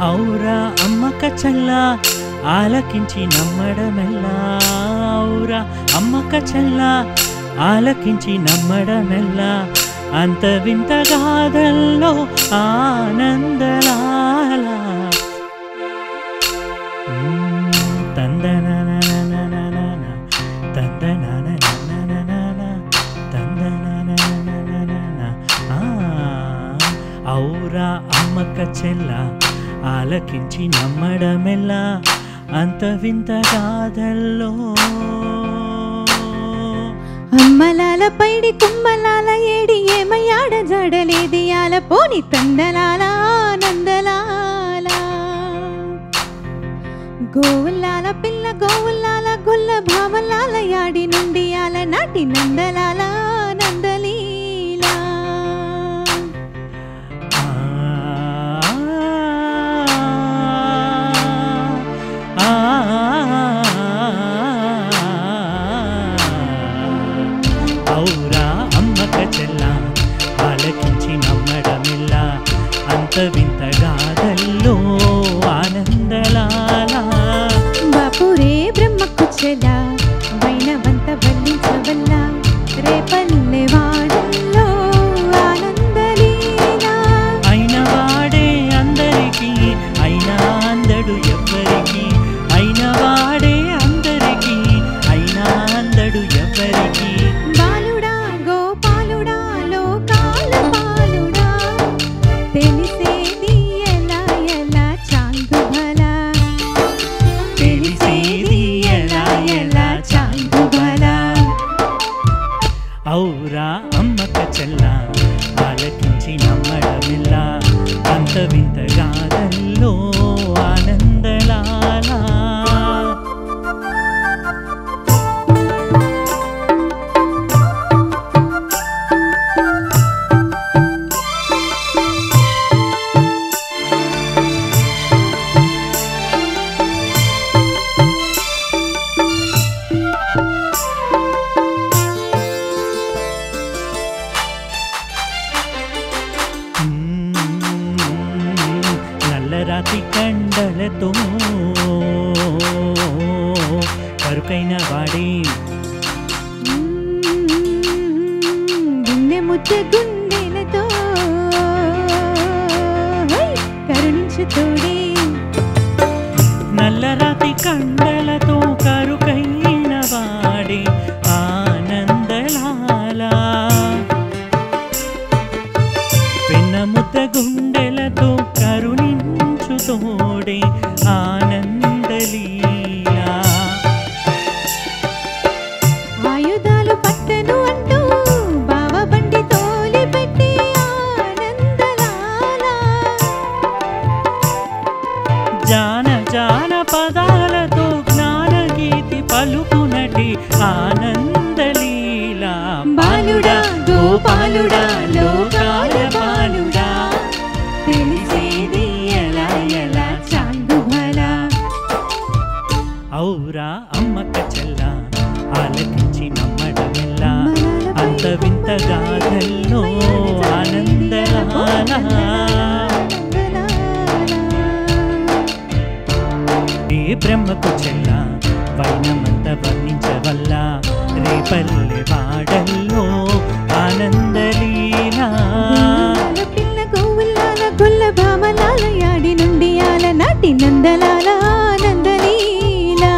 ఔరా అమ్మక చల్ల ఆలకించి నమ్మడమెల్లా ఔరా అమ్మక చల్ల ఆలకించి నమ్మడమెల్లా అంత వింత గాథల్లో ఆనందలాల తందనననననన తందనననననన తందనననననన ఔరా అమ్మక చెల్ల ఆలకించి నమ్మడమెల్లా అంత వింత గాథల్లో అమ్మలాల పైడి కుమ్మలాల ఏడి ఏమయ్యాడ జడలేది ఆల పోని తందలాల నందలాల గోవులాల పిల్ల గోవులాల గొల్ల భావలాల యాడి నుండి ఆల నాటి నందలాల నందలీలా ఔరా అమ్మక చెల్ల ఆలకించి నమ్మడమిల్లా అంత వింత గాథల్లో ఆనందలాల బాపురే బ్రహ్మకు చెల వైనవంత వల్లించవల్ల రేపల్లె వాడల్లో ఆనందలీలా అయిన వాడే అందరికీ అయినా అందడు ఎవ్వరికి అయిన వాడే అందరికీ అయినా అందడు ఎవ్వరికి బాలుడా గోపాలుడా లోకాల పాలుడా తెలిసేది ఎలా ఎలా చాంగు భలా తెలిసేది ఎలా ఎలా చాంగు బలా ఔరా అమ్మక చెల్ల ఆలకించి నమ్మడమిల్లా అంత వింత గాథల్లో ఆనందలాల నల్లరాతి కండలతో కరుకైన వాడి గుండె ముద్ద గుండెలతో కరుణించు తోడే నల్లరాతి కండలతో కరుకైన వాడి ఆనందలాల పెన్న ముద్ద గుండెలతో కరుణించు తోడే ఆనందలీలా ఆయుధాలు పట్టను అంటూ బావ బండి తోలి పెట్టి ఆనందలాల జాన జాన పదాలతో జ్ఞానగీతి పలుకునటి ఆనందలీలా బాలుడా గోపాలుడా లోకాల పాలుడా తెలిసేది ఎలా ఎలా చాంగు భలా ఔరా అమ్మక చెల్ల ఆలకించి నమ్మడమిల్లా అంత వింత గాథల్లో ఆనందలాల ఏ బ్రహ్మకు చెల్ల వైనమంత వర్ణించవల్ల రేపల్లె వాడల్లో ఆనందలీలా పిల్ల గోవులాల గొల్ల భామలాల యాడి నుండి ఆల నాటి నందలాల నందలీలా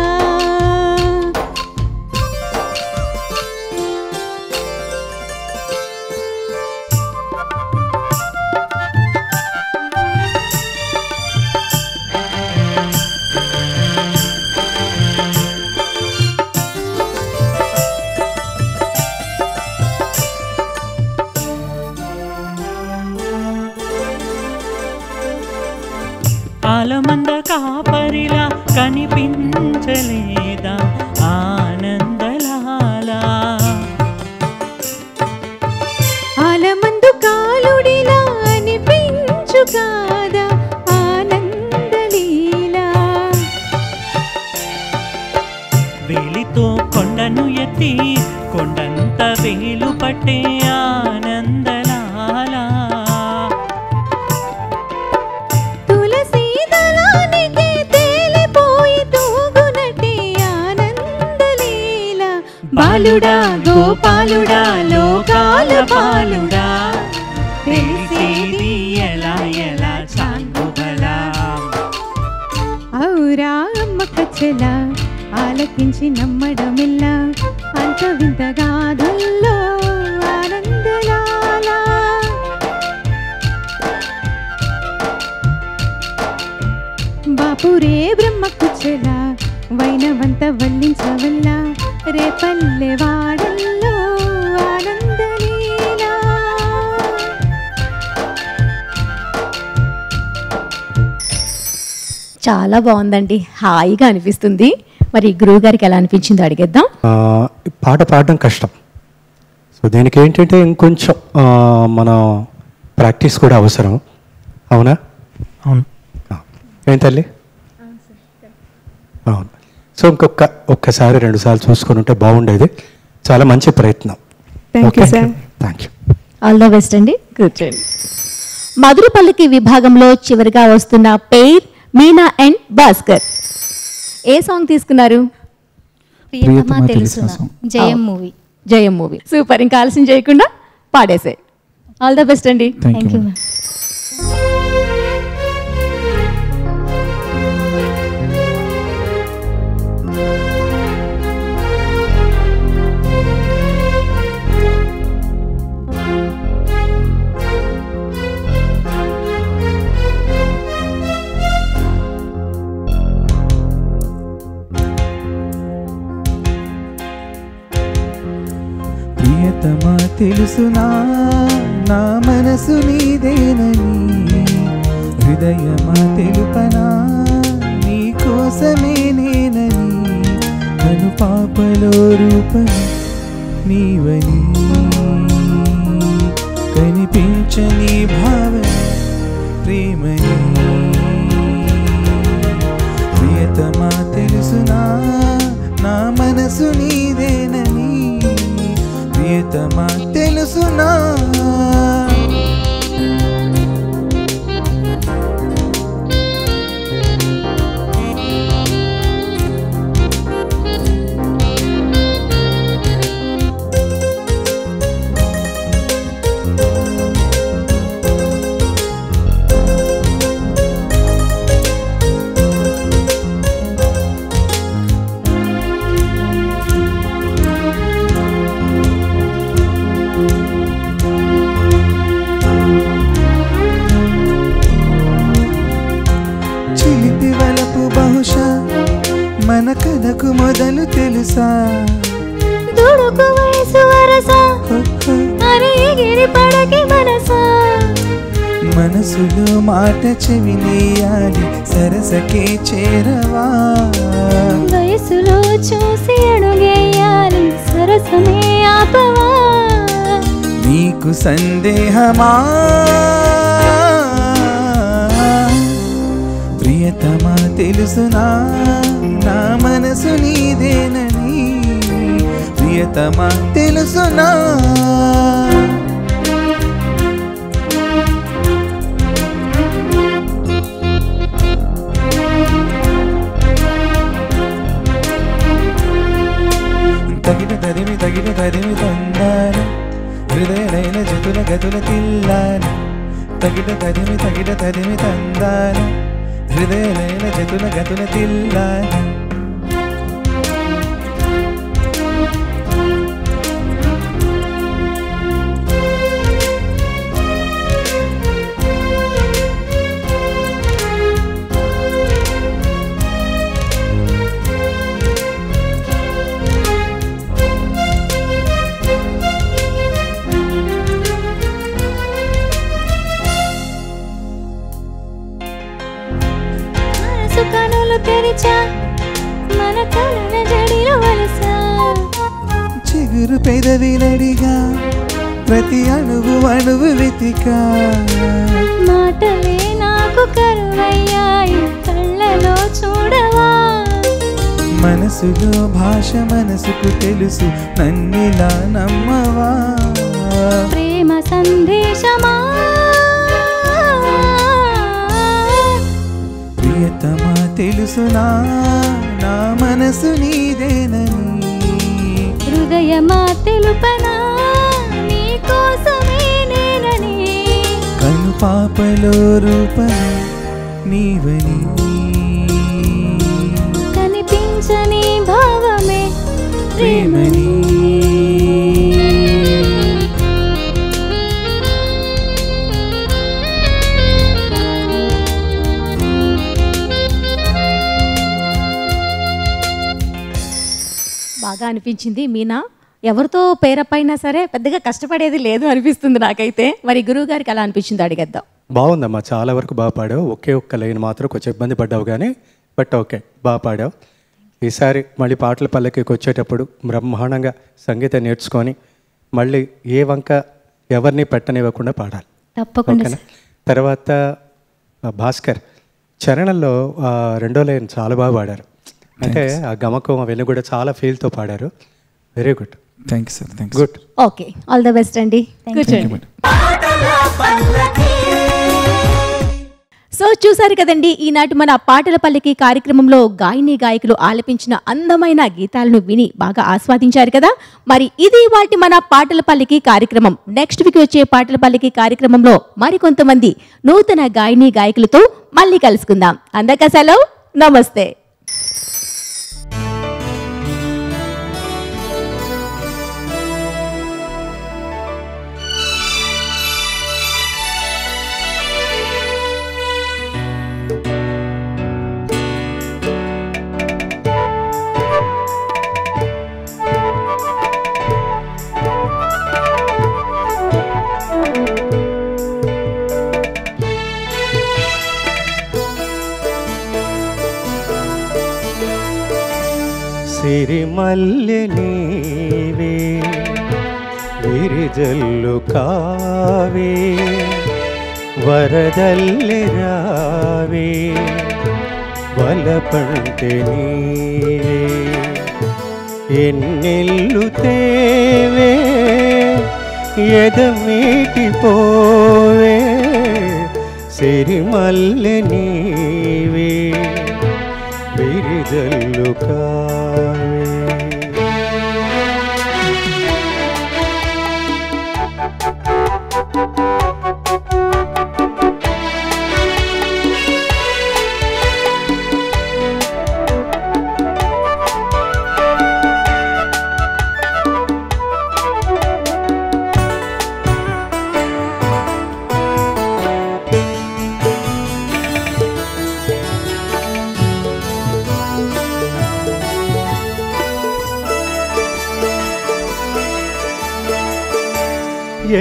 ఆలమంద కాపరిలా కనిపించలేదా ఆనందలాల ఆలమందు కాలుడిలా అనిపించు కాదా ఆనందలీలా వేలితో కొండను ఎత్తి కొండంత వేలు పట్టే ఆనందలాల తులసీదళ బాలుడా గోపాలుడా లోకాల బాలుడా తెలిసేది ఎలా ఎలా చాంగుబలా ఔరా అమ్మక చెల ఆలకించి నమ్మడమిల్లా అంత వింత గాథల్లో ఆనందలాలా బాపురే బ్రహ్మకు చెల వైనవంత వల్లించవల్ల రేపల్లె వాడల్లో ఆనందలీలా చాలా బాగుందండి, హాయిగా అనిపిస్తుంది. మరి గురువు గారికి ఎలా అనిపించిందో అడిగేద్దాం. పాట పాడడం కష్టం. సో దీనికి ఏంటంటే ఇంకొంచెం మన ప్రాక్టీస్ కూడా అవసరం. అవునా? అవును. ఏం తల్లి? అవును. సో ఒక్కసారి 2 సార్లు చూసుకొని ఉంటే బాగుండేది. చాలా మంచి ప్రయత్నం. Thank you sir. Thank you. All the best అండి. కూర్చోండి. మధురపల్లికి విభాగంలో చివరిగా వస్తున్న పేర్ మీనా అండ్ భాస్కర్. ఏ సాంగ్ తీసుకున్నారు? ప్రియతమా తెలుసునా, జయం మూవీ. జయం మూవీ. సూపర్. ఇంకా ఆలస్యం చేయకుండా పాడేసే. ఆల్ ద బెస్ట్ అండి. Thank you ma'am. ప్రియతమా తెలుసునా నా మనసు నీదేనని, హృదయమా తెలుపనా నీ కోసమే నేనని, కను పాపలో రూపం నీవని, కనిపించని భావన ప్రేమని. ప్రియతమా తెలుసునా నా మనసు నీదేనని, ప్రియతమా తెలుసునా. మన కథకు మొదలు తెలుసా, దుడుకు వయసు వరసా అరే ఎగిరి పడకి మనసా, మనసులో మాట చెవినేయాలి సరసకే చేరవా, వయసులో చూసి అడుగేయాలి సరసమే ఆపవా, నీకు సందేహమా ప్రియతమా తెలుసునా నా మనసు నీదేనని, ప్రియతమా తెలుసునా. తగిన తదిమి తందాన, హృదయలైన జతుల గతుల తిల్లాన, తగిన తదిమి తందాన, హృదయలైన జతుల గతుల తిల్లాన. కనులు తెరిచా మన కలల జడిలో వలసా, చిగురు పెదవిలడిగా ప్రతి అణువు అణువు వెతికా, మాటలే నాకు కరువయ్యాయి కళ్ళలో చూడవా, మనసులో భాష మనసుకు తెలుసు నన్నిలా నమ్మవా, ప్రేమ సందేశమా ప్రియతమా తెలుసునా నా మనసు నీదేనని, హృదయమా తెలుపనా నీ కోసమే నేనని కను పాపలో రూపమే నీవని కనిపించని భావమే ప్రేమని బాగా అనిపించింది మీనా. ఎవరితో పేరప్పైనా సరే పెద్దగా కష్టపడేది లేదు అనిపిస్తుంది నాకైతే. మరి గురువు గారికి అలా అనిపించింది అడిగేద్దాం. బాగుందమ్మా, చాలా వరకు బాగా పాడావు. ఒక్క లైన్ మాత్రం కొంచెం ఇబ్బంది పడ్డావు కానీ బట్ ఓకే, బాగా పాడావు. ఈసారి మళ్ళీ పాటల పల్లకికి వచ్చేటప్పుడు బ్రహ్మాండంగా సంగీతం నేర్చుకొని మళ్ళీ ఏ వంక ఎవరిని పెట్టనివ్వకుండా పాడాలి. తప్పకుండా ఓకేనా? తర్వాత భాస్కర్ చరణంలో రెండో లైన్ చాలా బాగా పాడారు. అంటే ఆ గమకం అవన్నీ కూడా చాలా ఫీల్తో పాడారు. Very good. Thank you sir. Thank good. Okay, all the best అండి. కూర్చోండి. సో చూసారు కదండి, ఈనాటి మన పాటల పల్లకి కార్యక్రమంలో గాయని గాయకులు ఆలపించిన అందమైన గీతాలను విని బాగా ఆస్వాదించారు కదా. మరి ఇది వాటి మన పాటల పల్లకి కార్యక్రమం. నెక్స్ట్ వీక్ వచ్చే పాటల పల్లకి కార్యక్రమంలో మరికొంతమంది నూతన గాయని గాయకులతో మళ్ళీ కలుసుకుందాం. అందరికీ సెలవు, నమస్తే. సిరిమల్లె నీవే విరిజల్లు కావే వరదల్లె రావే వలపంటే నీవే ఎన్నెల్లు తేవే ఎదమీటి పోవే సిరిమల్లె నీవే విరిజల్లు కావే.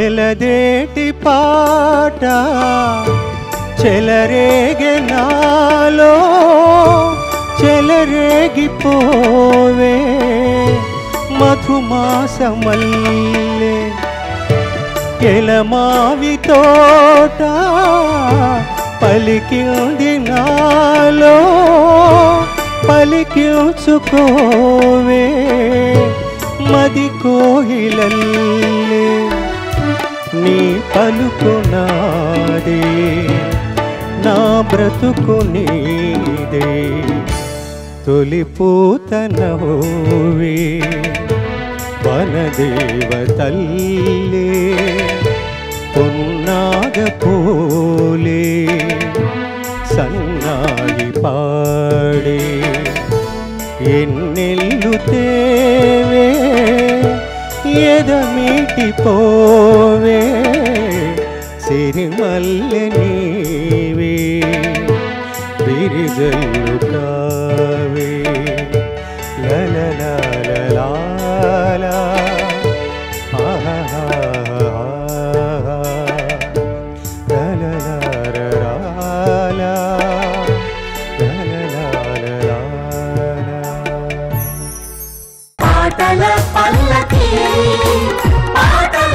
ఎలదేటి పాట చెలరేగే నాలో చెలరేగిపోవే మధుమాసమల్లే ఎలమావి తోట పలికింది నాలో పలికించుకోవే మది కోయిలల్లే నీ పలుకు నాదే నా బ్రతుకు నీదే తొలి పూత నవ్వే వనదేవతల్లే పొన్నాగ పూలే సన్నాయి పాడే ఎన్నెల్లు తేవే ఎదమీటి పోవే సిరిమల్లె నీవే విరిజల్లు కావే లలలాలలా పాటల పల్లకి పాటల